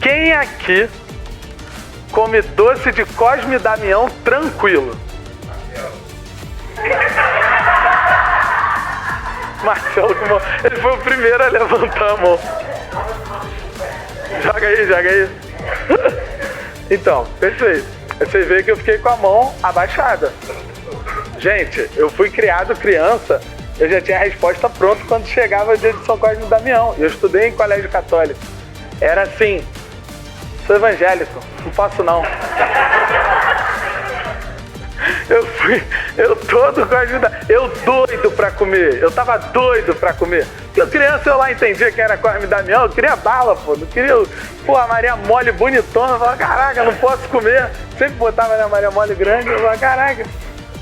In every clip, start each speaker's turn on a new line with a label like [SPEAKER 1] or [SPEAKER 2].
[SPEAKER 1] Quem aqui come doce de Cosme e Damião tranquilo? Marcelo, ele foi o primeiro a levantar a mão. Joga aí. Então, perfeito. Você vê que eu fiquei com a mão abaixada. Gente, eu fui criado criança, eu já tinha a resposta pronta quando chegava o dia de São Cosme e Damião. Eu estudei em colégio católico. Era assim, sou evangélico, não posso não. Eu doido pra comer, eu tava doido pra comer. Porque criança eu lá entendia quem era Cosme e Damião, eu queria bala, pô, não queria, a Maria Mole bonitona, eu falava, caraca, não posso comer. Sempre botava na Maria Mole grande, eu falava, caraca,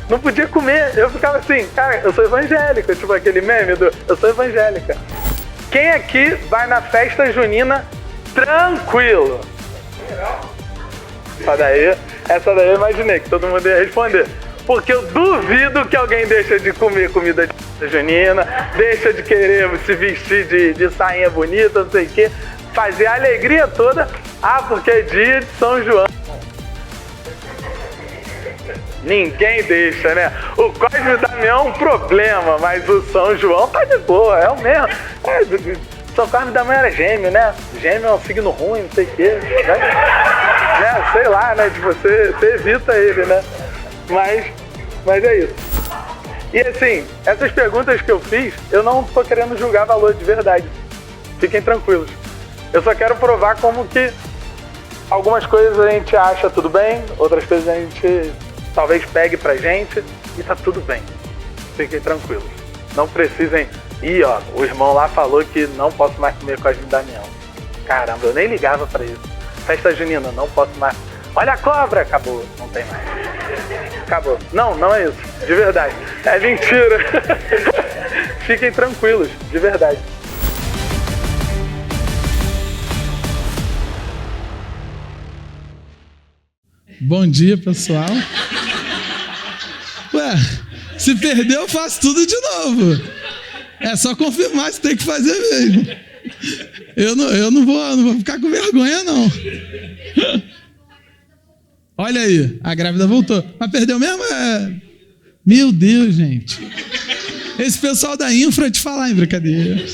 [SPEAKER 1] não podia comer. Eu ficava assim, cara, eu sou evangélica, tipo aquele meme do, eu sou evangélica. Quem aqui vai na festa junina tranquilo? Essa daí eu imaginei que todo mundo ia responder. Porque eu duvido que alguém deixa de comer comida de junina, deixa de querer se vestir de sainha bonita, não sei o quê, fazer a alegria toda. Porque é dia de São João. Ninguém deixa, né? O Cosme e Damião é um problema, mas o São João tá de boa, é o mesmo. São Cosme e Damião era gêmeo, né? Gêmeo é um signo ruim, não sei o quê. Né? Sei lá, né? De você evita ele, né? Mas é isso. E assim, essas perguntas que eu fiz, eu não tô querendo julgar valor de verdade. Fiquem tranquilos. Eu só quero provar como que algumas coisas a gente acha tudo bem, outras coisas a gente talvez pegue pra gente e tá tudo bem. Fiquem tranquilos. Não precisem... o irmão lá falou que não posso mais comer Cosme e Damião. Caramba, eu nem ligava pra isso. Festa junina, não posso mais. Olha a cobra! Acabou, não tem mais. Acabou. Não é isso. De verdade. É mentira. Fiquem tranquilos, de verdade.
[SPEAKER 2] Bom dia, pessoal. Ué, se perder eu faço tudo de novo. É só confirmar se tem que fazer mesmo. Eu não vou ficar com vergonha, não. Olha aí, a grávida voltou. Mas perdeu mesmo? Meu Deus, gente. Esse pessoal da infra te falar em brincadeira.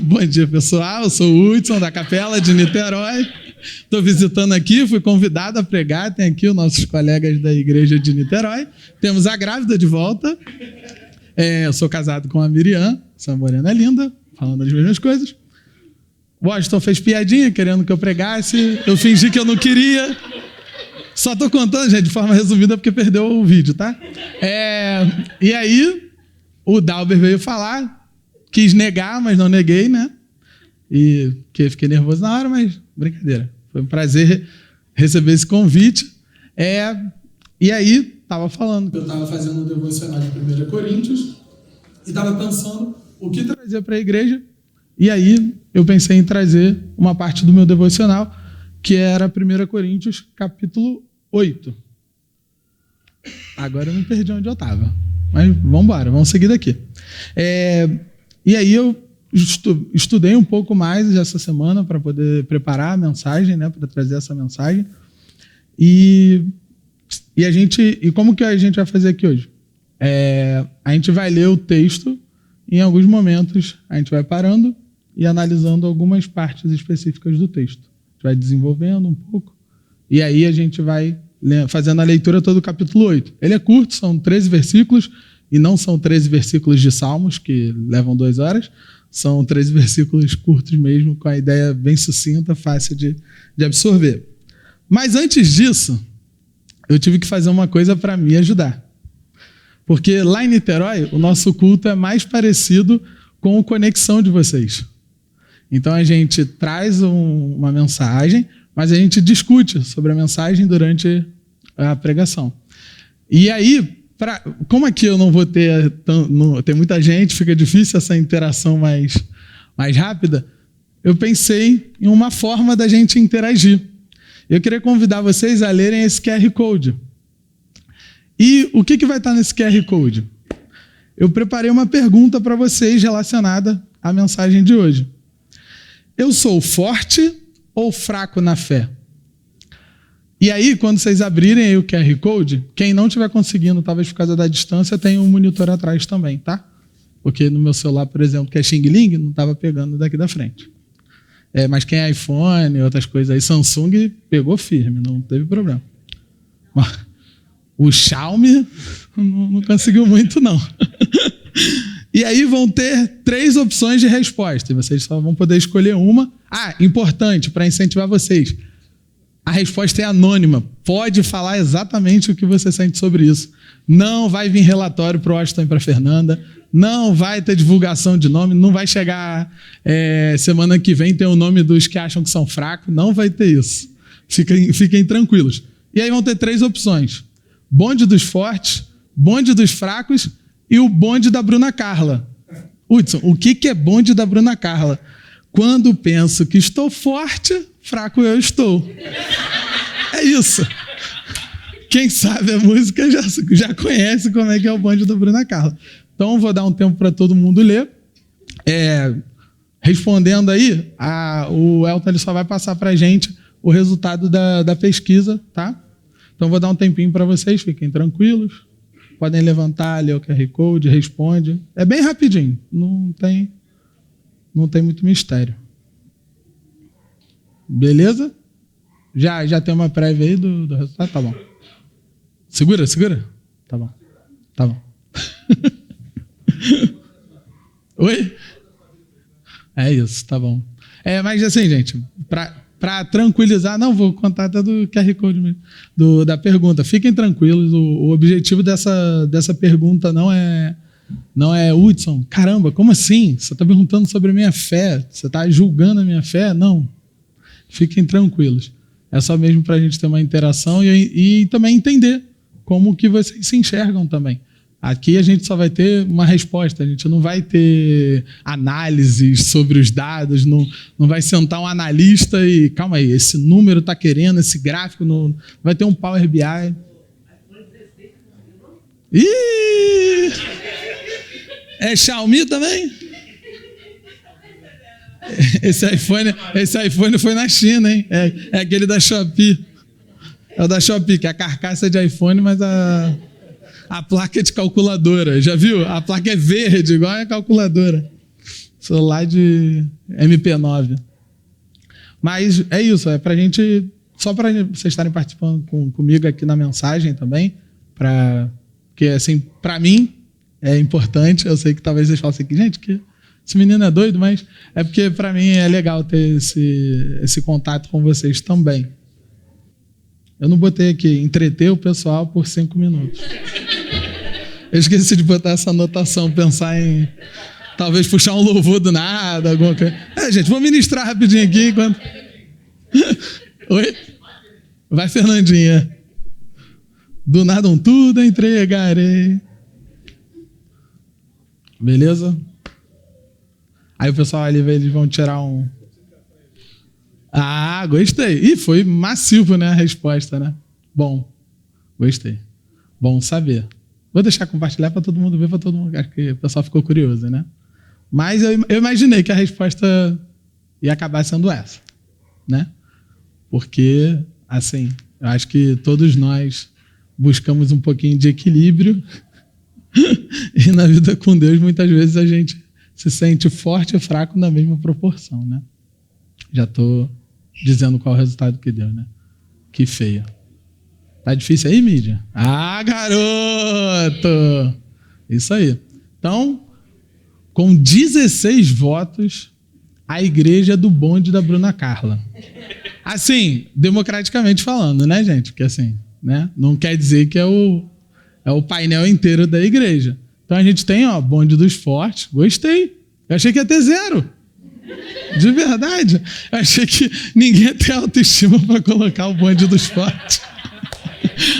[SPEAKER 2] Bom dia, pessoal. Eu sou o Hudson, da Capela de Niterói. Estou visitando aqui, fui convidado a pregar. Tem aqui os nossos colegas da igreja de Niterói. Temos a grávida de volta. Eu sou casado com a Miriam, essa morena linda, falando as mesmas coisas. O Washington fez piadinha, querendo que eu pregasse. Eu fingi que eu não queria. Só tô contando, gente, de forma resumida, porque perdeu o vídeo, tá? E aí, o Dalber veio falar, quis negar, mas não neguei, né? E que fiquei nervoso na hora, mas brincadeira. Foi um prazer receber esse convite. E aí, estava falando que eu estava fazendo um devocional de 1 Coríntios e estava pensando o que trazer para a igreja. E aí, eu pensei em trazer uma parte do meu devocional, que era 1 Coríntios, capítulo 8. Agora eu me perdi onde eu estava. Mas vamos embora, vamos seguir daqui. E aí eu estudei um pouco mais essa semana para poder preparar a mensagem, né, para trazer essa mensagem. E como que a gente vai fazer aqui hoje? A gente vai ler o texto, e em alguns momentos a gente vai parando e analisando algumas partes específicas do texto. A gente vai desenvolvendo um pouco, e aí a gente vai fazendo a leitura todo o capítulo 8. Ele é curto, são 13 versículos, e não são 13 versículos de Salmos, que levam 2 horas, são 13 versículos curtos mesmo, com a ideia bem sucinta, fácil de absorver. Mas antes disso, eu tive que fazer uma coisa para me ajudar. Porque lá em Niterói, o nosso culto é mais parecido com a conexão de vocês. Então a gente traz uma mensagem, mas a gente discute sobre a mensagem durante a pregação. E aí, como aqui eu não vou ter muita gente, fica difícil essa interação mais rápida, eu pensei em uma forma da gente interagir. Eu queria convidar vocês a lerem esse QR Code. E o que vai estar nesse QR Code? Eu preparei uma pergunta para vocês relacionada à mensagem de hoje. Eu sou forte ou fraco na fé? E aí, quando vocês abrirem aí o QR Code, quem não estiver conseguindo, talvez por causa da distância, tem um monitor atrás também, tá? Porque no meu celular, por exemplo, que é Xing Ling, não estava pegando daqui da frente. Mas quem é iPhone, outras coisas aí, Samsung pegou firme, não teve problema. O Xiaomi não conseguiu muito, não. E aí vão ter 3 opções de resposta, e vocês só vão poder escolher uma. Importante, para incentivar vocês. A resposta é anônima. Pode falar exatamente o que você sente sobre isso. Não vai vir relatório para o Washington e para a Fernanda. Não vai ter divulgação de nome. Não vai chegar semana que vem ter o nome dos que acham que são fracos. Não vai ter isso. Fiquem tranquilos. E aí vão ter 3 opções. Bonde dos fortes, bonde dos fracos e o bonde da Bruna Carla. Hudson, o que é bonde da Bruna Carla? Quando penso que estou forte, fraco eu estou. É isso. Quem sabe a música já conhece como é que é o bonde da Bruna Carla. Então, vou dar um tempo para todo mundo ler. Respondendo aí, o Elton ele só vai passar para a gente o resultado da pesquisa, tá? Então, vou dar um tempinho para vocês, fiquem tranquilos. Podem levantar, ler o QR Code, responde. É bem rapidinho, não tem muito mistério. Beleza? Já tem uma prévia aí do resultado? Tá bom. Segura. Tá bom. Oi? É isso, tá bom. Mas assim, gente, para tranquilizar, não vou contar até do QR Code mesmo, da pergunta. Fiquem tranquilos, o objetivo dessa pergunta não é Hudson, caramba, como assim? Você está perguntando sobre a minha fé? Você está julgando a minha fé? Não. Fiquem tranquilos. É só mesmo para a gente ter uma interação e também entender como que vocês se enxergam também. Aqui a gente só vai ter uma resposta, a gente não vai ter análises sobre os dados, não vai sentar um analista e, calma aí, esse número está querendo, esse gráfico, não vai ter um Power BI. Ih! É Xiaomi também? Esse iPhone foi na China, hein? É aquele da Shopee. É o da Shopee, que é a carcaça de iPhone, mas a placa é de calculadora. Já viu? A placa é verde, igual a calculadora. Celular de MP9. Mas é isso, é pra gente... Só para vocês estarem participando comigo aqui na mensagem também, porque, assim, para mim é importante. Eu sei que talvez vocês falem assim, gente, que esse menino é doido, mas é porque para mim é legal ter esse contato com vocês também. Eu não botei aqui, entreter o pessoal por 5 minutos. Eu esqueci de botar essa anotação, pensar em talvez puxar um louvor do nada, alguma coisa. Gente, vou ministrar rapidinho aqui enquanto... Oi? Vai, Fernandinha. Do nada tudo entregarei. Beleza? Aí o pessoal ali, eles vão tirar um... Gostei. Ih, foi massivo, né, a resposta, né? Bom, gostei. Bom saber. Vou deixar compartilhar para todo mundo ver, para todo mundo, acho que o pessoal ficou curioso, né? Mas eu imaginei que a resposta ia acabar sendo essa, né? Porque, assim, eu acho que todos nós buscamos um pouquinho de equilíbrio e na vida com Deus, muitas vezes a gente se sente forte e fraco na mesma proporção, né? Já estou dizendo qual é o resultado que deu, né? Que feio. Tá difícil aí, mídia? Garoto! Isso aí. Então, com 16 votos, a igreja do bonde da Bruna Carla. Assim, democraticamente falando, né, gente? Porque assim, né? Não quer dizer que é o painel inteiro da igreja. Então a gente tem, bonde dos fortes. Gostei. Eu achei que ia ter 0. De verdade. Eu achei que ninguém ia ter autoestima para colocar o bonde dos fortes.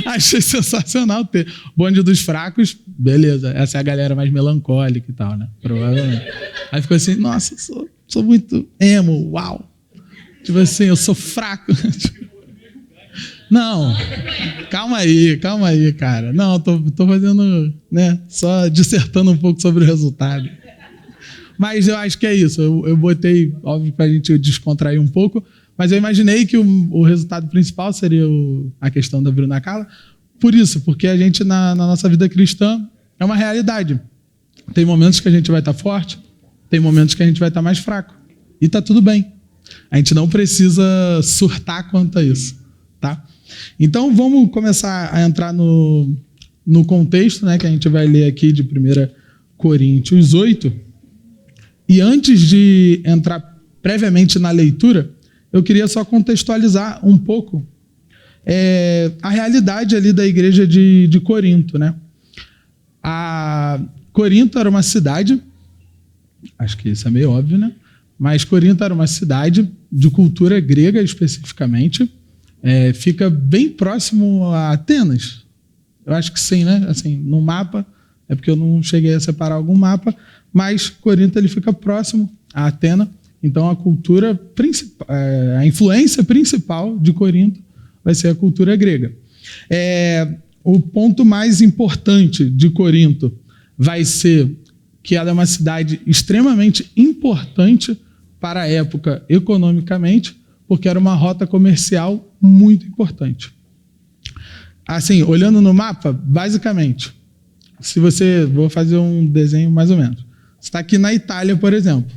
[SPEAKER 2] Achei sensacional ter. Bonde dos fracos, beleza. Essa é a galera mais melancólica e tal, né? Provavelmente. Aí ficou assim, nossa, sou muito emo, uau. Tipo assim, eu sou fraco. Não, calma aí, cara. Não, tô fazendo, né? Só dissertando um pouco sobre o resultado. Mas eu acho que é isso. Eu botei, óbvio, pra gente descontrair um pouco, mas eu imaginei que o resultado principal seria a questão da Bruna Carla. Por isso, porque a gente, na nossa vida cristã, é uma realidade. Tem momentos que a gente vai estar forte, tem momentos que a gente vai estar mais fraco. E tá tudo bem. A gente não precisa surtar quanto a isso, tá? Então, vamos começar a entrar no contexto, né, que a gente vai ler aqui de 1 Coríntios 8. E antes de entrar previamente na leitura, eu queria só contextualizar um pouco a realidade ali da igreja de Corinto, né? Corinto era uma cidade, acho que isso é meio óbvio, né? Mas Corinto era uma cidade de cultura grega especificamente, fica bem próximo a Atenas. Eu acho que sim, né? Assim, no mapa, é porque eu não cheguei a separar algum mapa, mas Corinto ele fica próximo a Atenas, então a cultura principal, a influência principal de Corinto vai ser a cultura grega. O ponto mais importante de Corinto vai ser que ela é uma cidade extremamente importante para a época economicamente, porque era uma rota comercial muito importante. Assim, olhando no mapa, basicamente, vou fazer um desenho mais ou menos. Você está aqui na Itália, por exemplo.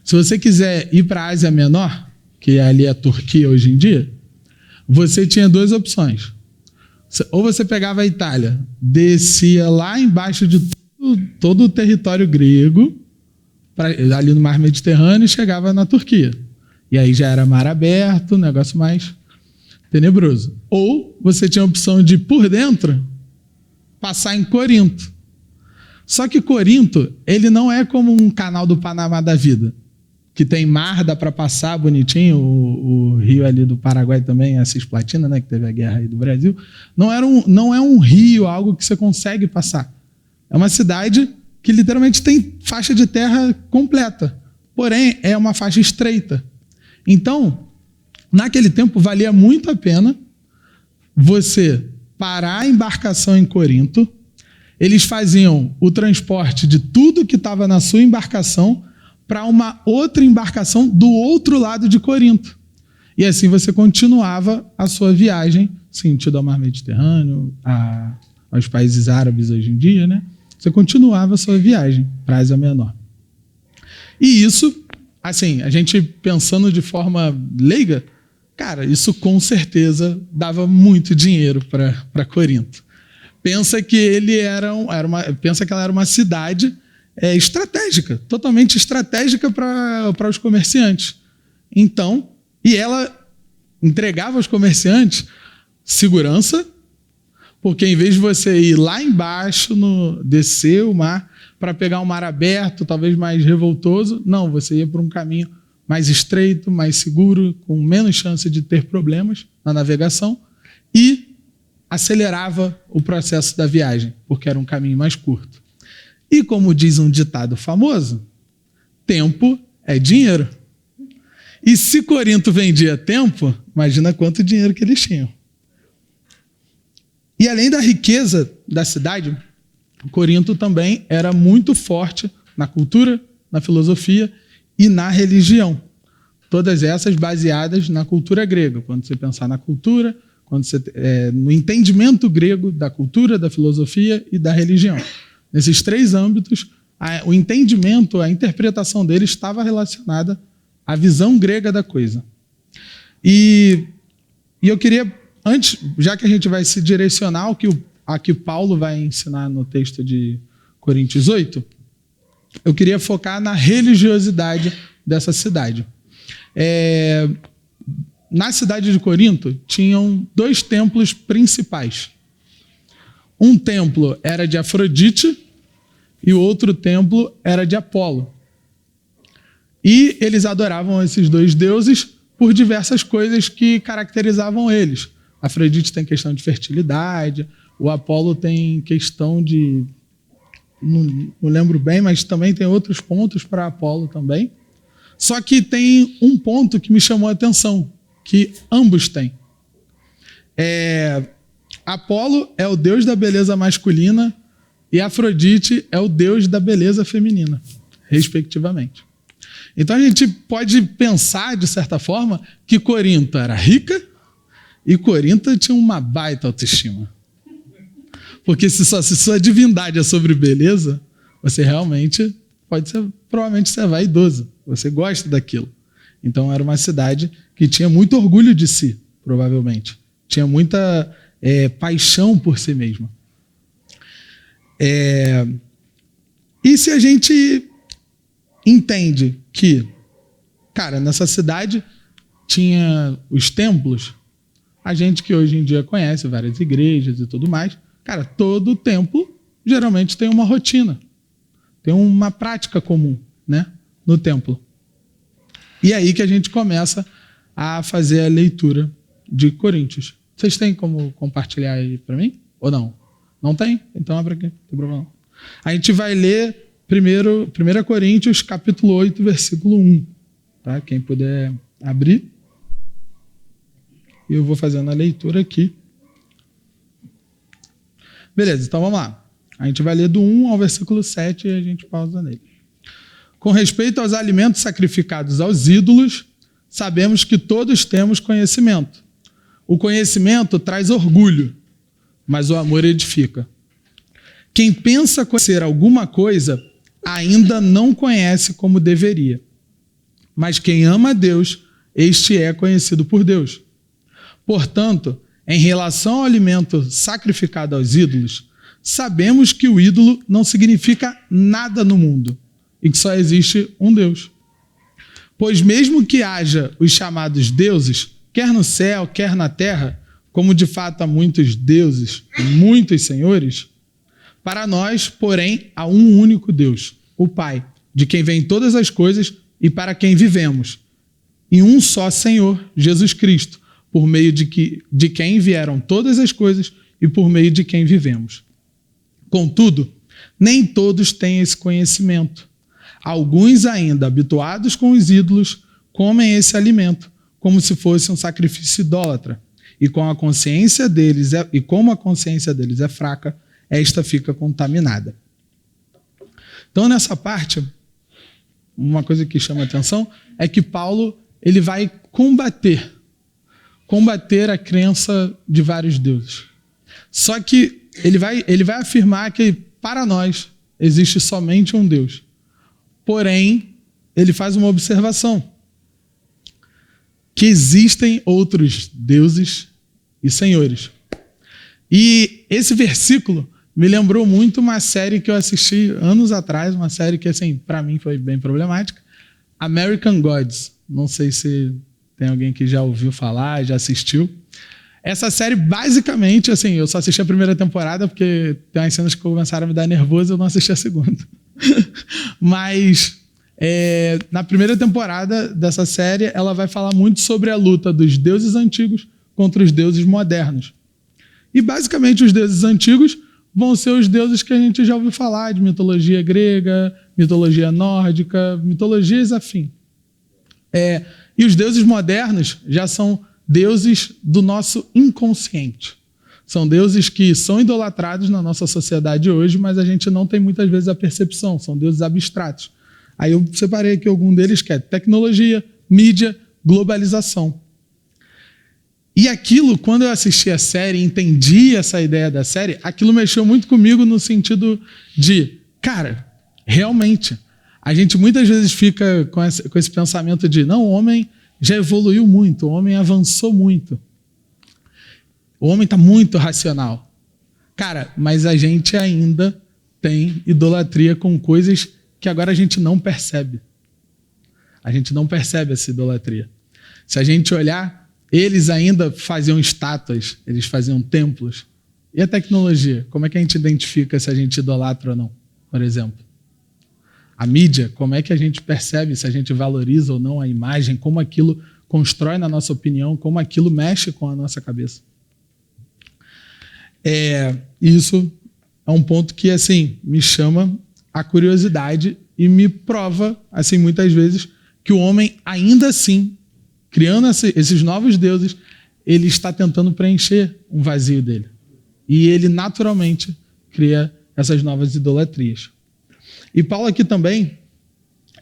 [SPEAKER 2] Se você quiser ir para a Ásia Menor, que ali é a Turquia hoje em dia, você tinha duas opções. Ou você pegava a Itália, descia lá embaixo de todo o território grego, ali no Mar Mediterrâneo, e chegava na Turquia. E aí já era mar aberto, negócio mais tenebroso. Ou você tinha a opção de, por dentro, passar em Corinto. Só que Corinto, ele não é como um canal do Panamá da vida, que tem mar, dá para passar bonitinho, o rio ali do Paraguai também, a Cisplatina, né, que teve a guerra aí do Brasil. Não é um rio, algo que você consegue passar. É uma cidade que literalmente tem faixa de terra completa, porém é uma faixa estreita. Então, naquele tempo valia muito a pena você parar a embarcação em Corinto. Eles faziam o transporte de tudo que estava na sua embarcação para uma outra embarcação do outro lado de Corinto. E assim você continuava a sua viagem sentido ao Mar Mediterrâneo, aos países árabes hoje em dia, né? Você continuava a sua viagem para a Ásia Menor. E isso, assim, a gente pensando de forma leiga, cara, isso com certeza dava muito dinheiro para Corinto. Pensa que ela era uma cidade estratégica, totalmente estratégica para os comerciantes. Então, e ela entregava aos comerciantes segurança, porque em vez de você ir lá embaixo, descer o mar, para pegar um mar aberto, talvez mais revoltoso, não, você ia por um caminho mais estreito, mais seguro, com menos chance de ter problemas na navegação, e acelerava o processo da viagem, porque era um caminho mais curto. E como diz um ditado famoso, tempo é dinheiro. E se Corinto vendia tempo, imagina quanto dinheiro que eles tinham. E além da riqueza da cidade, Corinto também era muito forte na cultura, na filosofia e na religião. Todas essas baseadas na cultura grega. Quando você pensar na cultura, no entendimento grego da cultura, da filosofia e da religião. Nesses três âmbitos, o entendimento, a interpretação deles estava relacionada à visão grega da coisa. E eu queria, antes, já que a gente vai se direcionar ao que Paulo vai ensinar no texto de Coríntios 8, eu queria focar na religiosidade dessa cidade. Na cidade de Corinto, tinham 2 templos principais. Um templo era de Afrodite e o outro templo era de Apolo. E eles adoravam esses 2 deuses por diversas coisas que caracterizavam eles. Afrodite tem questão de fertilidade, o Apolo tem questão de... Não lembro bem, mas também tem outros pontos para Apolo também. Só que tem um ponto que me chamou a atenção, que ambos têm. Apolo é o deus da beleza masculina e Afrodite é o deus da beleza feminina. respectivamente. Então a gente pode pensar, de certa forma, que Corinto era rica e Corinto tinha uma baita autoestima. Porque se sua divindade é sobre beleza, você realmente provavelmente você é vaidoso, você gosta daquilo. Então era uma cidade que tinha muito orgulho de si, provavelmente. Tinha muita paixão por si mesma. E se a gente entende que, cara, nessa cidade tinha os templos, a gente que hoje em dia conhece várias igrejas e tudo mais, cara, todo templo geralmente tem uma rotina, tem uma prática comum, né, no templo. E aí que a gente começa a fazer a leitura de Coríntios. Vocês têm como compartilhar aí para mim? Ou não? Não tem? Então abre aqui, não tem problema. A gente vai ler 1 Coríntios, capítulo 8, versículo 1. Tá? Quem puder abrir. E eu vou fazendo a leitura aqui. Beleza, então vamos lá. A gente vai ler do 1 ao versículo 7 e a gente pausa nele. Com respeito aos alimentos sacrificados aos ídolos, sabemos que todos temos conhecimento. O conhecimento traz orgulho, mas o amor edifica. Quem pensa conhecer alguma coisa ainda não conhece como deveria. Mas quem ama a Deus, este é conhecido por Deus. Portanto, em relação ao alimento sacrificado aos ídolos, sabemos que o ídolo não significa nada no mundo e que só existe um Deus. Pois mesmo que haja os chamados deuses, quer no céu, quer na terra, como de fato há muitos deuses e muitos senhores, para nós, porém, há um único Deus, o Pai, de quem vêm todas as coisas e para quem vivemos, e um só Senhor, Jesus Cristo, por meio de quem vieram todas as coisas e por meio de quem vivemos. Contudo, nem todos têm esse conhecimento. Alguns ainda, habituados com os ídolos, comem esse alimento como se fosse um sacrifício idólatra, e como a consciência deles é fraca, esta fica contaminada. Então, nessa parte, uma coisa que chama a atenção é que Paulo ele vai combater a crença de vários deuses. Só que ele vai afirmar que para nós existe somente um Deus. Porém, ele faz uma observação, que existem outros deuses e senhores. E esse versículo me lembrou muito uma série que eu assisti anos atrás, uma série que, assim, para mim foi bem problemática, American Gods. Não sei se tem alguém que já ouviu falar, já assistiu. Essa série, basicamente, assim, eu só assisti a primeira temporada porque tem umas cenas que começaram a me dar nervoso e eu não assisti a segunda. Mas na primeira temporada dessa série, ela vai falar muito sobre a luta dos deuses antigos contra os deuses modernos. E, basicamente, os deuses antigos vão ser os deuses que a gente já ouviu falar, de mitologia grega, mitologia nórdica, mitologias afim. E os deuses modernos já são deuses do nosso inconsciente. São deuses que são idolatrados na nossa sociedade hoje, mas a gente não tem muitas vezes a percepção. São deuses abstratos. Aí eu separei aqui algum deles, que é tecnologia, mídia, globalização. E aquilo, quando eu assisti a série e entendi essa ideia da série, aquilo mexeu muito comigo no sentido de, cara, realmente, a gente muitas vezes fica com esse pensamento de, não, o homem já evoluiu muito, o homem avançou muito. O homem está muito racional. Cara, mas a gente ainda tem idolatria com coisas que agora a gente não percebe. A gente não percebe essa idolatria. Se a gente olhar, eles ainda faziam estátuas, eles faziam templos. E a tecnologia? Como é que a gente identifica se a gente idolatra ou não, por exemplo? A mídia, como é que a gente percebe se a gente valoriza ou não a imagem, como aquilo constrói na nossa opinião, como aquilo mexe com a nossa cabeça. Isso é um ponto que, assim, me chama a curiosidade e me prova, assim, muitas vezes, que o homem, ainda assim, criando esses novos deuses, ele está tentando preencher um vazio dele. E ele, naturalmente, cria essas novas idolatrias. E Paulo aqui também,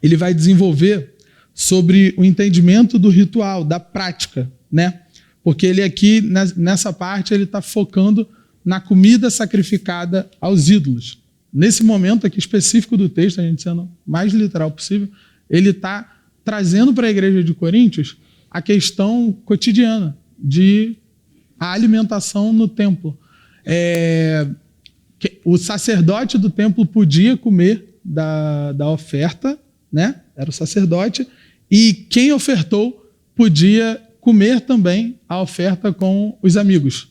[SPEAKER 2] ele vai desenvolver sobre o entendimento do ritual, da prática, né? Porque ele aqui, nessa parte, ele está focando na comida sacrificada aos ídolos. Nesse momento aqui específico do texto, a gente sendo o mais literal possível, ele está trazendo para a igreja de Coríntios a questão cotidiana de a alimentação no templo. O sacerdote do templo podia comer da oferta, né? Era o sacerdote, e quem ofertou podia comer também a oferta com os amigos.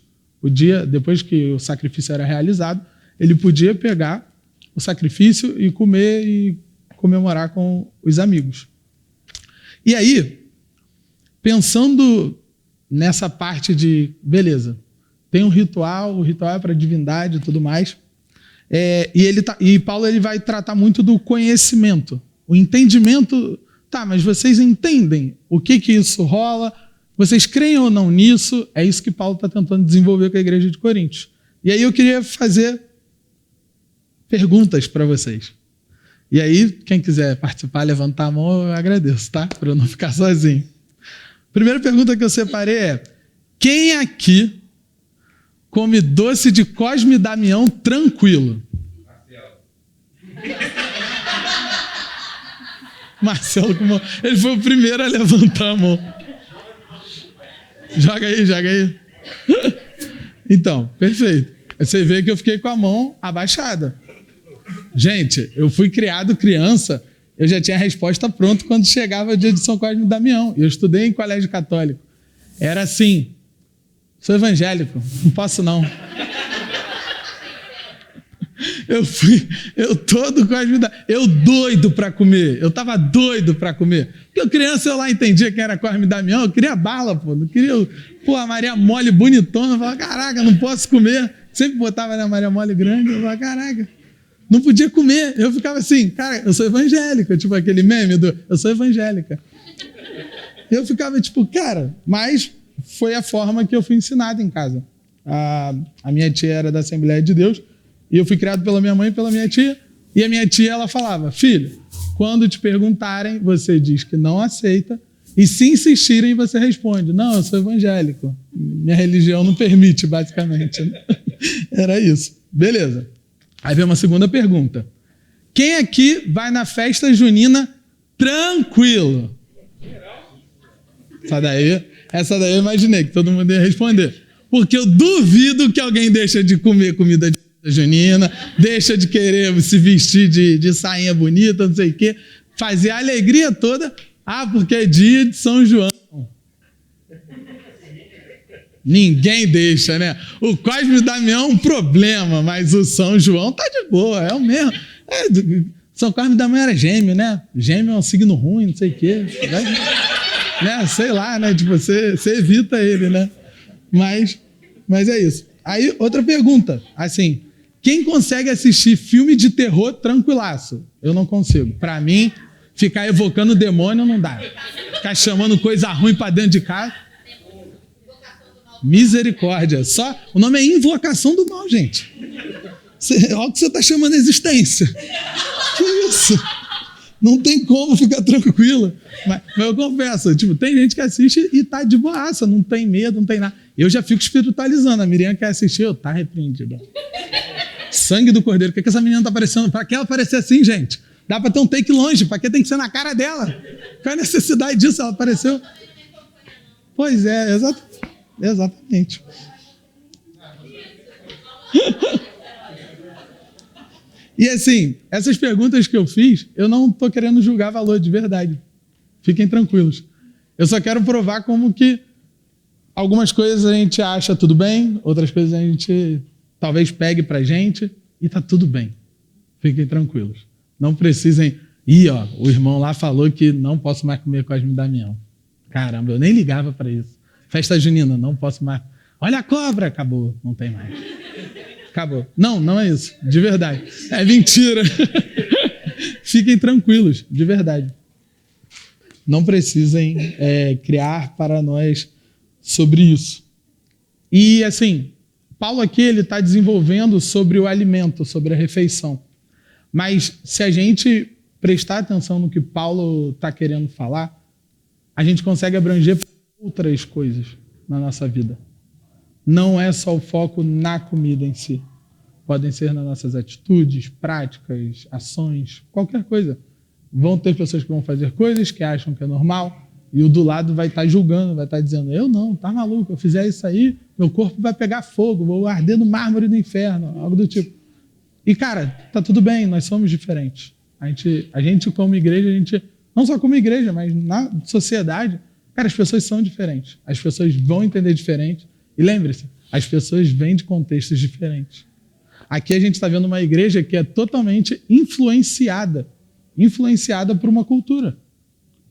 [SPEAKER 2] Depois que o sacrifício era realizado, ele podia pegar o sacrifício e comer e comemorar com os amigos. E aí, pensando nessa parte de, beleza, tem um ritual, o ritual é para a divindade e tudo mais, e Paulo ele vai tratar muito do conhecimento, o entendimento. Tá, mas vocês entendem o que isso rola? Vocês creem ou não nisso? É isso que Paulo está tentando desenvolver com a igreja de Coríntios. E aí eu queria fazer perguntas para vocês. E aí, quem quiser participar, levantar a mão, eu agradeço, tá? Para eu não ficar sozinho. Primeira pergunta que eu separei é: quem aqui come doce de Cosme e Damião tranquilo? Marcelo, ele foi o primeiro a levantar a mão. Joga aí. Então, perfeito. Você vê que eu fiquei com a mão abaixada. Gente, eu fui criado criança, eu já tinha a resposta pronta quando chegava o dia de São Cosme e Damião. Eu estudei em colégio católico. Era assim: sou evangélico, não posso não. Eu doido para comer. Eu tava doido para comer. Porque criança, eu lá entendia quem era Cosme e Damião, eu queria bala, pô. Não queria, a Maria Mole bonitona. Eu falava, caraca, não posso comer. Sempre botava na Maria Mole grande, eu falava, caraca, não podia comer. Eu ficava assim, cara, eu sou evangélica. Tipo aquele meme do, eu sou evangélica. Eu ficava tipo, cara, mas foi a forma que eu fui ensinado em casa. A minha tia era da Assembleia de Deus, e eu fui criado pela minha mãe e pela minha tia, e a minha tia, ela falava, filho, quando te perguntarem, você diz que não aceita, e se insistirem, você responde, não, eu sou evangélico. Minha religião não permite, basicamente. Era isso. Beleza. Aí vem uma segunda pergunta. Quem aqui vai na festa junina tranquilo? Essa daí eu imaginei que todo mundo ia responder. Porque eu duvido que alguém deixa de comer comida de junina, deixa de querer se vestir de sainha bonita, não sei o quê, fazer a alegria toda, porque é dia de São João. Ninguém deixa, né? O Cosme e Damião é um problema, mas o São João tá de boa, é o mesmo. São Cosme e Damião era gêmeo, né? Gêmeo é um signo ruim, não sei o quê. Né? Sei lá, né? Tipo, você evita ele, né? Mas é isso. Aí, outra pergunta, assim, quem consegue assistir filme de terror tranquilaço? Eu não consigo. Pra mim, ficar evocando demônio não dá. Ficar chamando coisa ruim pra dentro de casa. Misericórdia. O nome é invocação do mal, gente. Olha o que você está chamando de existência. Que isso? Não tem como ficar tranquilo. Mas eu confesso, tipo, tem gente que assiste e tá de boaça, não tem medo, não tem nada. Eu já fico espiritualizando. A Miriam quer assistir, tá repreendida. Sangue do Cordeiro. Por que essa menina tá aparecendo? Para que ela aparecer assim, gente? Dá para ter um take longe. Para que tem que ser na cara dela? Qual é a necessidade disso? Ela apareceu. Pois é, exatamente. E assim, essas perguntas que eu fiz, eu não estou querendo julgar valor de verdade. Fiquem tranquilos. Eu só quero provar como que algumas coisas a gente acha tudo bem, outras coisas a gente talvez pegue pra gente e tá tudo bem. Fiquem tranquilos. Não precisem... o irmão lá falou que não posso mais comer Cosme e Damião. Caramba, eu nem ligava para isso. Festa junina, não posso mais. Olha a cobra, acabou, não tem mais. Acabou. Não é isso, de verdade. É mentira. Fiquem tranquilos, de verdade. Não precisem criar paranoias sobre isso. E assim, Paulo aqui ele está desenvolvendo sobre o alimento, sobre a refeição. Mas se a gente prestar atenção no que Paulo está querendo falar, a gente consegue abranger outras coisas na nossa vida. Não é só o foco na comida em si. Podem ser nas nossas atitudes, práticas, ações, qualquer coisa. Vão ter pessoas que vão fazer coisas que acham que é normal e o do lado vai estar julgando, vai estar dizendo, eu não, tá maluco, eu fizer isso aí, meu corpo vai pegar fogo, vou arder no mármore do inferno, algo do tipo. E, cara, tá tudo bem, nós somos diferentes. A gente como igreja, não só como igreja, mas na sociedade, cara, as pessoas são diferentes. As pessoas vão entender diferente. E lembre-se, as pessoas vêm de contextos diferentes. Aqui a gente está vendo uma igreja que é totalmente influenciada por uma cultura.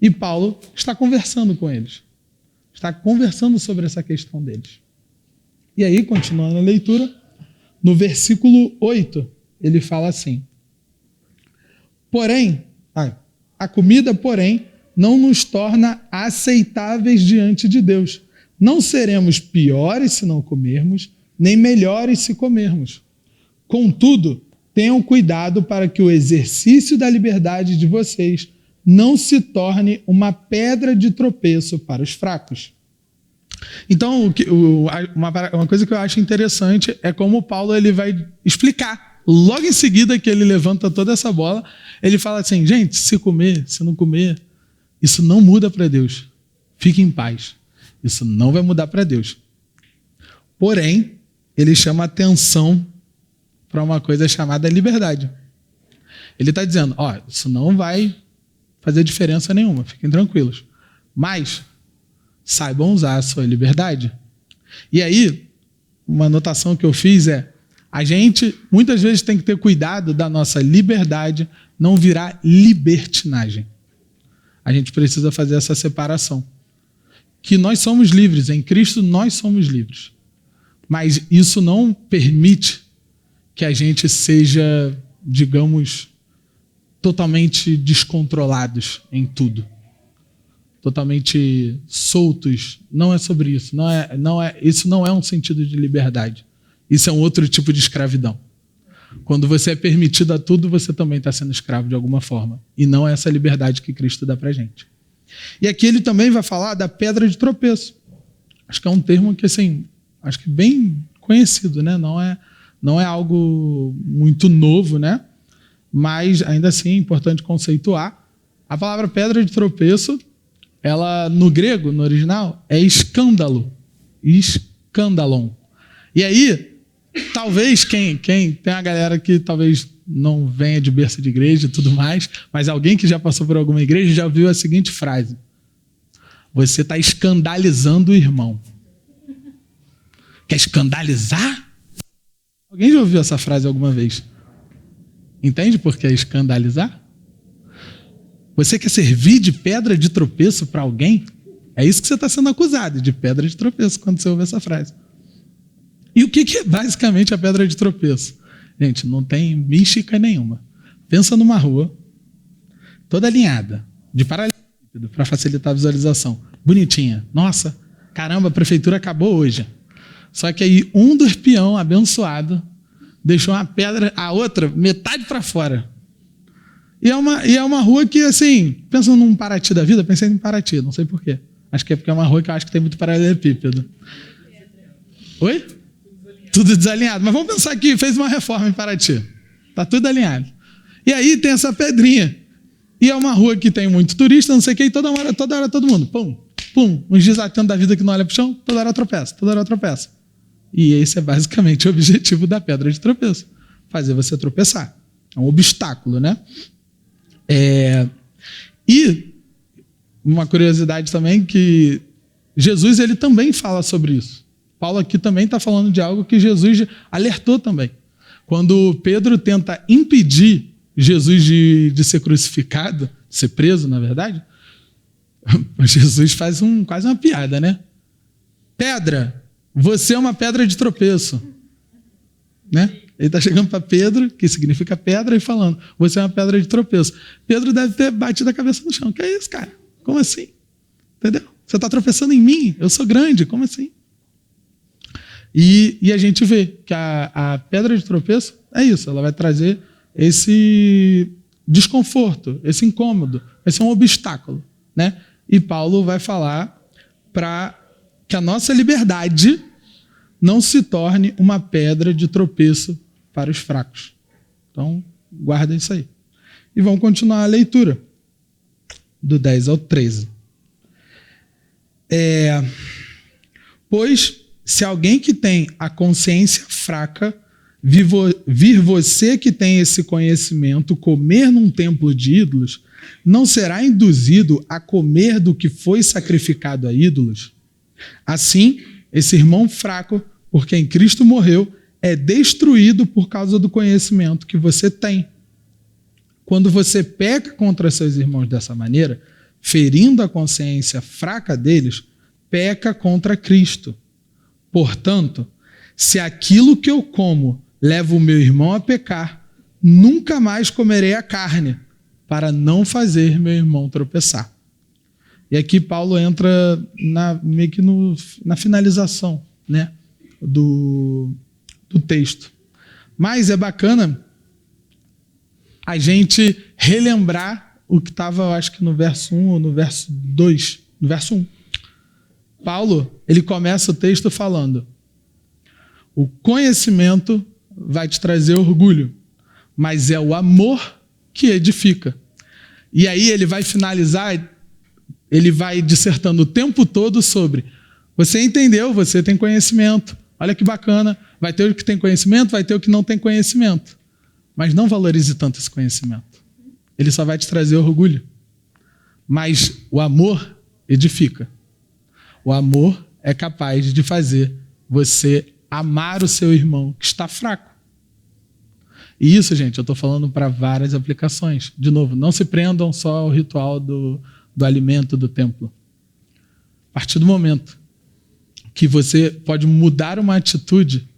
[SPEAKER 2] E Paulo está conversando com eles. Está conversando sobre essa questão deles. E aí, continuando a leitura, no versículo 8, ele fala assim: a comida, porém, não nos torna aceitáveis diante de Deus. Não seremos piores se não comermos, nem melhores se comermos. Contudo, tenham cuidado para que o exercício da liberdade de vocês não se torne uma pedra de tropeço para os fracos. Então, uma coisa que eu acho interessante é como Paulo ele vai explicar. Logo em seguida que ele levanta toda essa bola, ele fala assim, gente, se comer, se não comer, isso não muda para Deus. Fique em paz. Isso não vai mudar para Deus. Porém, ele chama atenção para uma coisa chamada liberdade. Ele está dizendo, isso não vai fazer diferença nenhuma, fiquem tranquilos. Mas saibam usar a sua liberdade. E aí, uma anotação que eu fiz é, a gente muitas vezes tem que ter cuidado da nossa liberdade não virar libertinagem. A gente precisa fazer essa separação. Que nós somos livres, em Cristo nós somos livres. Mas isso não permite que a gente seja, digamos, totalmente descontrolados em tudo. Totalmente soltos. Não é sobre isso. Isso não é um sentido de liberdade. Isso é um outro tipo de escravidão. Quando você é permitido a tudo, você também está sendo escravo de alguma forma. E não é essa liberdade que Cristo dá pra gente. E aqui ele também vai falar da pedra de tropeço. Acho que é um termo que, assim, acho que bem conhecido, né? Não é algo muito novo, né? Mas, ainda assim, é importante conceituar. A palavra pedra de tropeço, ela, no grego, no original, é escândalo. Escândalon. E aí, talvez, quem tem a galera que talvez não venha de berço de igreja e tudo mais, mas alguém que já passou por alguma igreja já ouviu a seguinte frase: você está escandalizando o irmão. Quer escandalizar? Alguém já ouviu essa frase alguma vez? Entende por que é escandalizar? Você quer servir de pedra de tropeço para alguém? É isso que você está sendo acusado, de pedra de tropeço, quando você ouve essa frase. E o que é basicamente a pedra de tropeço? Gente, não tem mística nenhuma. Pensa numa rua, toda alinhada, de paralelepípedo, para facilitar a visualização. Bonitinha. Nossa, caramba, a prefeitura acabou hoje. Só que aí um dos peão abençoado deixou uma pedra, a outra, metade para fora. E é uma rua que, assim, pensando num Paraty da vida, pensei em Paraty, não sei porquê. Acho que é porque é uma rua que eu acho que tem muito paralelepípedo. Oi? Tudo desalinhado. Mas vamos pensar que fez uma reforma em Paraty. Tá tudo alinhado. E aí tem essa pedrinha. E é uma rua que tem muito turista, não sei o que, e toda hora todo mundo, pum, pum, uns desatentos da vida que não olha pro chão, toda hora tropeça. E esse é basicamente o objetivo da pedra de tropeço. Fazer você tropeçar. É um obstáculo, né? E uma curiosidade também que Jesus ele também fala sobre isso. Paulo aqui também está falando de algo que Jesus alertou também. Quando Pedro tenta impedir Jesus de ser crucificado, de ser preso, na verdade, Jesus faz quase uma piada, né? Pedra, você é uma pedra de tropeço. Né? Ele está chegando para Pedro, que significa pedra, e falando, você é uma pedra de tropeço. Pedro deve ter batido a cabeça no chão. Que é isso, cara? Como assim? Entendeu? Você está tropeçando em mim? Eu sou grande, como assim? E a gente vê que a pedra de tropeço é isso, ela vai trazer esse desconforto, esse incômodo, vai ser um obstáculo, né? E Paulo vai falar para que a nossa liberdade não se torne uma pedra de tropeço para os fracos. Então, guarda isso aí. E vamos continuar a leitura, do 10 ao 13. Pois, se alguém que tem a consciência fraca vir você que tem esse conhecimento comer num templo de ídolos, não será induzido a comer do que foi sacrificado a ídolos? Assim, esse irmão fraco, por quem Cristo morreu, é destruído por causa do conhecimento que você tem. Quando você peca contra seus irmãos dessa maneira, ferindo a consciência fraca deles, peca contra Cristo. Portanto, se aquilo que eu como leva o meu irmão a pecar, nunca mais comerei a carne, para não fazer meu irmão tropeçar. E aqui Paulo entra meio que na finalização, né, do texto. Mas é bacana a gente relembrar o que estava, eu acho que no verso 1 ou no verso 2, no verso 1. Paulo, ele começa o texto falando: o conhecimento vai te trazer orgulho, mas é o amor que edifica. E aí ele vai finalizar, ele vai dissertando o tempo todo sobre: você entendeu, você tem conhecimento, olha que bacana, vai ter o que tem conhecimento, vai ter o que não tem conhecimento, mas não valorize tanto esse conhecimento. Ele só vai te trazer orgulho. Mas o amor edifica. O amor é capaz de fazer você amar o seu irmão que está fraco. E isso, gente, eu estou falando para várias aplicações. De novo, não se prendam só ao ritual do alimento do templo. A partir do momento que você pode mudar uma atitude,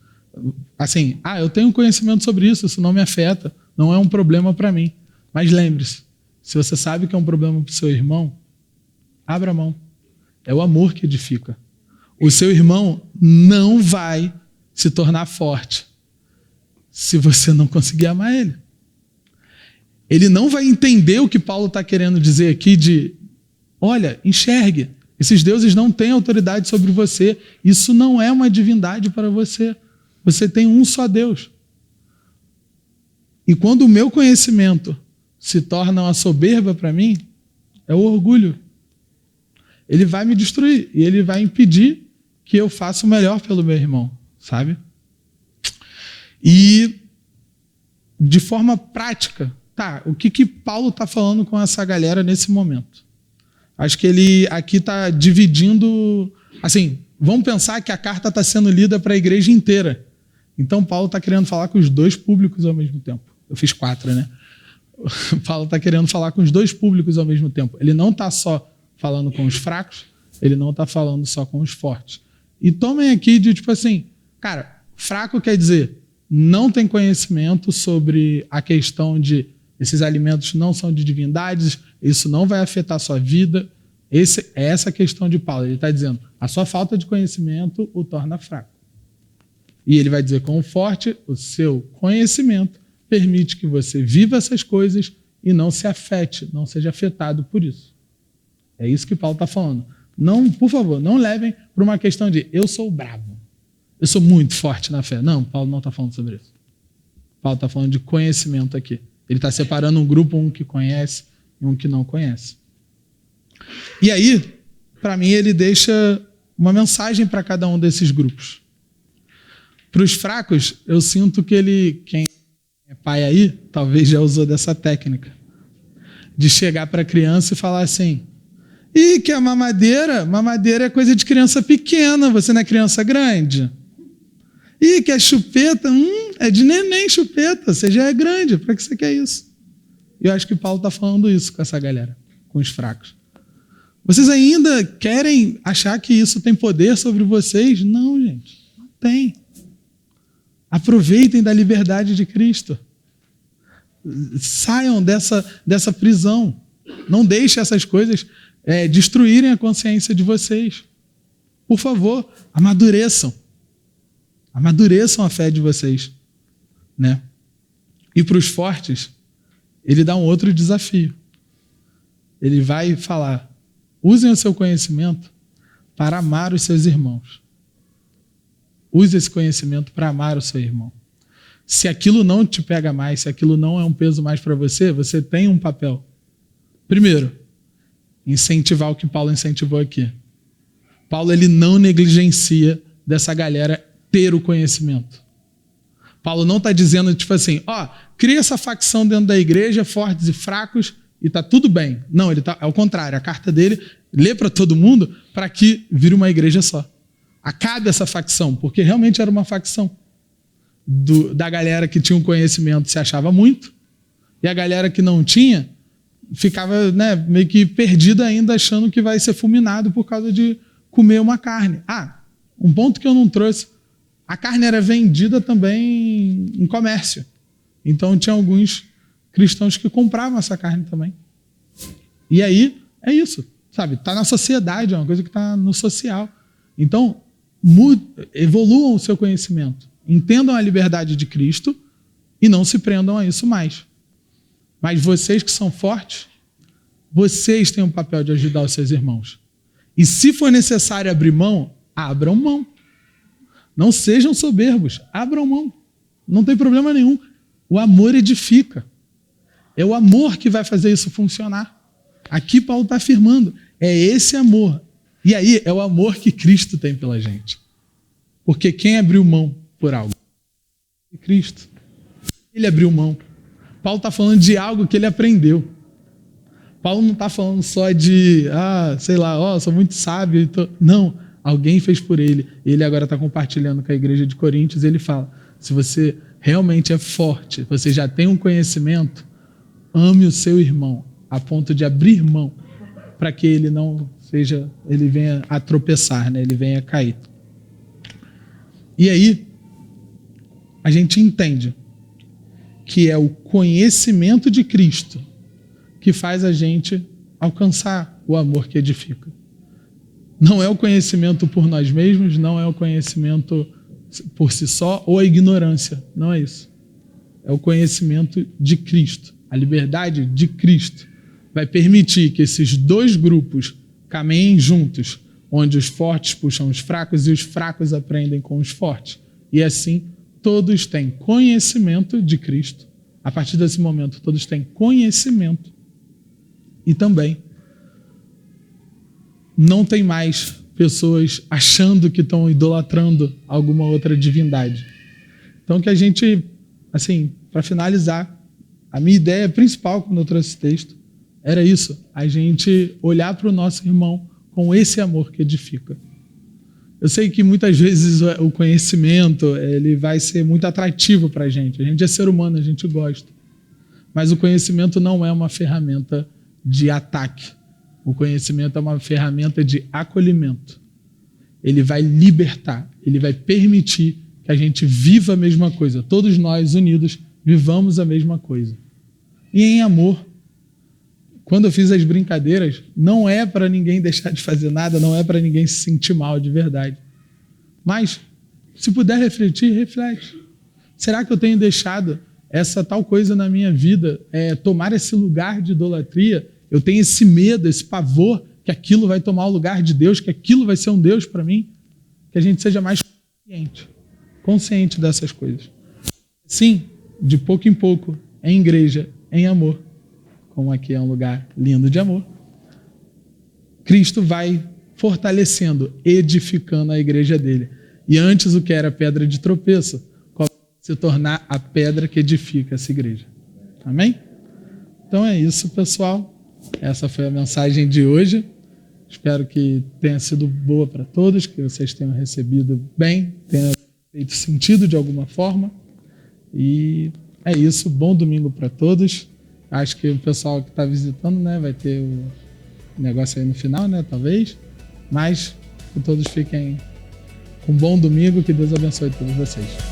[SPEAKER 2] assim, eu tenho conhecimento sobre isso, isso não me afeta, não é um problema para mim. Mas lembre-se, se você sabe que é um problema para o seu irmão, abra mão. É o amor que edifica. O seu irmão não vai se tornar forte se você não conseguir amar ele. Ele não vai entender o que Paulo está querendo dizer aqui de: olha, enxergue, esses deuses não têm autoridade sobre você, isso não é uma divindade para você. Você tem um só Deus. E quando o meu conhecimento se torna uma soberba para mim, é o orgulho. Ele vai me destruir e ele vai impedir que eu faça o melhor pelo meu irmão, sabe? E de forma prática, o que Paulo está falando com essa galera nesse momento? Acho que ele aqui está dividindo, assim, vamos pensar que a carta está sendo lida para a igreja inteira. Então Paulo está querendo falar com os dois públicos ao mesmo tempo. Eu fiz 4, né? Paulo está querendo falar com os dois públicos ao mesmo tempo. Ele não está só falando com os fracos, ele não está falando só com os fortes. E tomem aqui de tipo assim, cara, fraco quer dizer não tem conhecimento sobre a questão de esses alimentos não são de divindades, isso não vai afetar a sua vida. É essa a questão de Paulo. Ele está dizendo, a sua falta de conhecimento o torna fraco. E ele vai dizer, com o forte, o seu conhecimento permite que você viva essas coisas e não se afete, não seja afetado por isso. É isso que Paulo está falando. Não, por favor, não levem para uma questão de eu sou bravo, eu sou muito forte na fé. Não, Paulo não está falando sobre isso. Paulo está falando de conhecimento aqui. Ele está separando um grupo, um que conhece e um que não conhece. E aí, para mim, ele deixa uma mensagem para cada um desses grupos. Para os fracos, eu sinto que quem é pai aí, talvez já usou dessa técnica, de chegar para a criança e falar assim, que a mamadeira é coisa de criança pequena, você não é criança grande. Que a chupeta, é de neném chupeta, você já é grande, para que você quer isso? Eu acho que Paulo está falando isso com essa galera, com os fracos. Vocês ainda querem achar que isso tem poder sobre vocês? Não, gente, não tem. Aproveitem da liberdade de Cristo. Saiam dessa prisão. Não deixem essas coisas destruírem a consciência de vocês. Por favor, amadureçam. Amadureçam a fé de vocês. Né? E para os fortes, ele dá um outro desafio. Ele vai falar: usem o seu conhecimento para amar os seus irmãos. Use esse conhecimento para amar o seu irmão. Se aquilo não te pega mais, se aquilo não é um peso mais para você, você tem um papel. Primeiro, incentivar o que Paulo incentivou aqui. Paulo, ele não negligencia dessa galera ter o conhecimento. Paulo não está dizendo, tipo assim, cria essa facção dentro da igreja, fortes e fracos, e tá tudo bem. Não, ele tá, ao contrário, a carta dele lê para todo mundo para que vire uma igreja só. Acabe essa facção, porque realmente era uma facção da galera que tinha um conhecimento se achava muito, e a galera que não tinha ficava, né, meio que perdida ainda, achando que vai ser fulminado por causa de comer uma carne. Um ponto que eu não trouxe: a carne era vendida também em comércio. Então tinha alguns cristãos que compravam essa carne também. E aí, é isso, sabe? Está na sociedade, é uma coisa que está no social. Então, evoluam o seu conhecimento. Entendam a liberdade de Cristo e não se prendam a isso mais. Mas vocês que são fortes, vocês têm o papel de ajudar os seus irmãos. E se for necessário abrir mão, abram mão. Não sejam soberbos, abram mão. Não tem problema nenhum. O amor edifica. É o amor que vai fazer isso funcionar. Aqui Paulo está afirmando, é esse amor. E aí é o amor que Cristo tem pela gente. Porque quem abriu mão por algo? Cristo. Ele abriu mão. Paulo está falando de algo que ele aprendeu. Paulo não está falando só de, sou muito sábio. Não, alguém fez por ele. Ele agora está compartilhando com a igreja de Coríntios. Ele fala: se você realmente é forte, você já tem um conhecimento, ame o seu irmão, a ponto de abrir mão, para que ele ele venha a tropeçar, né? Ele venha a cair. E aí, a gente entende que é o conhecimento de Cristo que faz a gente alcançar o amor que edifica. Não é o conhecimento por nós mesmos, não é o conhecimento por si só ou a ignorância, não é isso. É o conhecimento de Cristo. A liberdade de Cristo vai permitir que esses dois grupos caminhem juntos, onde os fortes puxam os fracos e os fracos aprendem com os fortes. E assim, todos têm conhecimento de Cristo. A partir desse momento, todos têm conhecimento. E também não tem mais pessoas achando que estão idolatrando alguma outra divindade. Então, que a gente, assim, para finalizar, a minha ideia principal quando eu trouxe esse texto era isso: a gente olhar para o nosso irmão com esse amor que edifica. Eu sei que muitas vezes o conhecimento ele vai ser muito atrativo para a gente é ser humano, a gente gosta. Mas o conhecimento não é uma ferramenta de ataque. O conhecimento é uma ferramenta de acolhimento. Ele vai libertar, ele vai permitir que a gente viva a mesma coisa. Todos nós, unidos, vivamos a mesma coisa. E em amor. Quando eu fiz as brincadeiras, não é para ninguém deixar de fazer nada, não é para ninguém se sentir mal de verdade. Mas, se puder refletir, reflete. Será que eu tenho deixado essa tal coisa na minha vida, tomar esse lugar de idolatria? Eu tenho esse medo, esse pavor que aquilo vai tomar o lugar de Deus, que aquilo vai ser um Deus para mim? Que a gente seja mais consciente dessas coisas. Sim, de pouco em pouco, em igreja, em amor, como aqui é um lugar lindo de amor, Cristo vai fortalecendo, edificando a igreja dele. E antes o que era pedra de tropeço, se tornar a pedra que edifica essa igreja. Amém? Então é isso, pessoal. Essa foi a mensagem de hoje. Espero que tenha sido boa para todos, que vocês tenham recebido bem, tenha feito sentido de alguma forma. E é isso. Bom domingo para todos. Acho que o pessoal que está visitando, né, vai ter o negócio aí no final, né, talvez. Mas que todos fiquem com um bom domingo. Que Deus abençoe todos vocês.